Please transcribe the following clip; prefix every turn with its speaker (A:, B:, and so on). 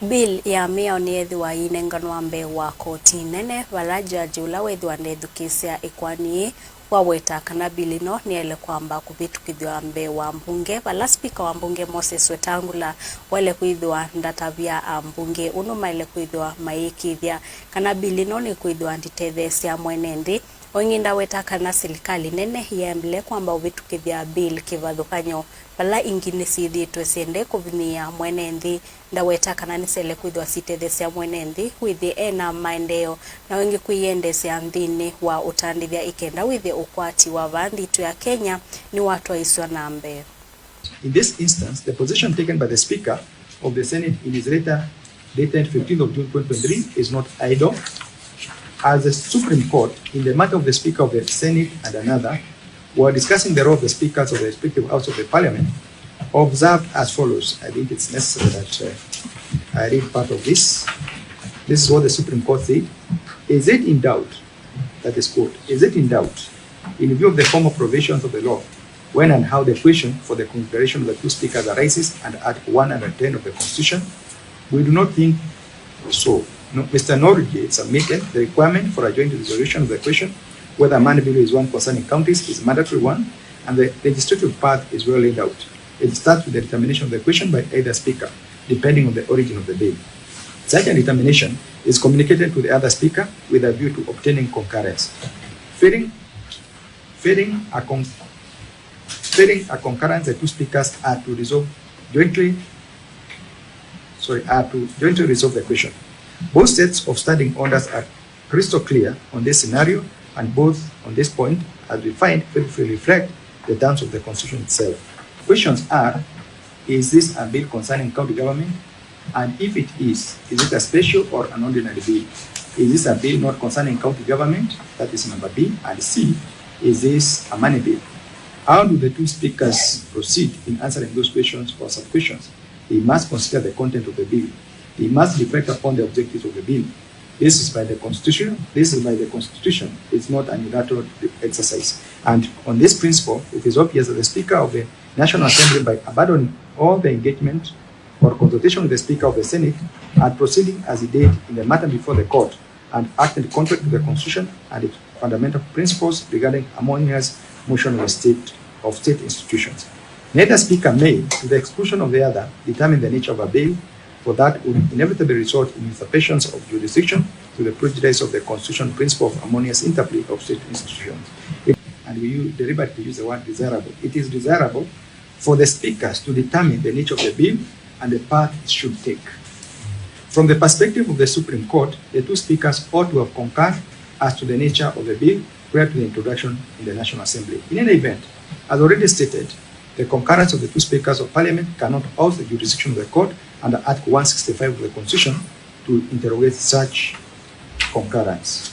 A: Bill ya Mîao ni ethwa inenganwa mbe wa koti nene vala jaji ula wethwa nethukisia ikwani waweta kana bill ino ni ele kwamba kuvitukithwa mbe wa mbunge vala speaker wa mbunge Moses Wetangula wale kwithwa ndatavya mbunge unuma ile kwithwa maikithia kana bill ino ni kwithwa nditethesia mwenendi onginda weta kana serikali nene yemble kwamba uvitukithia bill kivathukanyo vala ingine sithitwe siende kuvimia mwenendi ndaweta kana nisele kwithwa sitethesia mwenendi withi ena maendeleo na wengi kuiendesia nthini wa utandithia ikenda withi ukwati wa vandhitu ya Kenya ni watu aiswa na mbeo.
B: In this instance, the position taken by the Speaker of the Senate in his letter dated 15th of June 2023 is not idle. As the Supreme Court, in the matter of the Speaker of the Senate and another, were discussing the role of the speakers of the respective House of the Parliament, observed as follows. I think it's necessary that I read part of this. This is what the Supreme Court said. Is it in doubt, that is quote, is it in doubt, in view of the formal provisions of the law, when and how the question for the consideration of the two speakers arises under Article 110 of the Constitution? We do not think so. No, Mr. Norgate submitted the requirement for a joint resolution of the question whether man bill is one concerning counties is a mandatory one, and the legislative path is well laid out. It starts with the determination of the question by either speaker, depending on the origin of the bill. Such a determination is communicated to the other speaker with a view to obtaining concurrence. Failing a concurrence, the two speakers are to jointly resolve the question. Both sets of standing orders are crystal clear on this scenario, and both on this point, as defined, faithfully reflect the terms of the Constitution itself. Questions are, is this a bill concerning county government? And if it is it a special or an ordinary bill? Is this a bill not concerning county government? That is number B. And C, is this a money bill? How do the two speakers proceed in answering those questions or sub-questions? They must consider the content of the bill. They must reflect upon the objectives of the bill. This is by the Constitution. It's not a unilateral exercise. And on this principle, it is obvious that the Speaker of the National Assembly, by abandoning all the engagement or consultation with the Speaker of the Senate, and proceeding as he did in the matter before the court, and acted contrary to the Constitution and its fundamental principles regarding harmonious motion of state institutions. Neither speaker may, to the exclusion of the other, determine the nature of a bill, for that would inevitably result in usurpations of jurisdiction to the prejudice of the constitutional principle of harmonious interplay of state institutions. And we deliberately use the word desirable. It is desirable for the speakers to determine the nature of the bill and the path it should take. From the perspective of the Supreme Court, the two speakers ought to have concurred as to the nature of the bill prior to the introduction in the National Assembly. In any event, as already stated, the concurrence of the two speakers of Parliament cannot oust the jurisdiction of the court under Article 165 of the Constitution to interrogate such concurrence.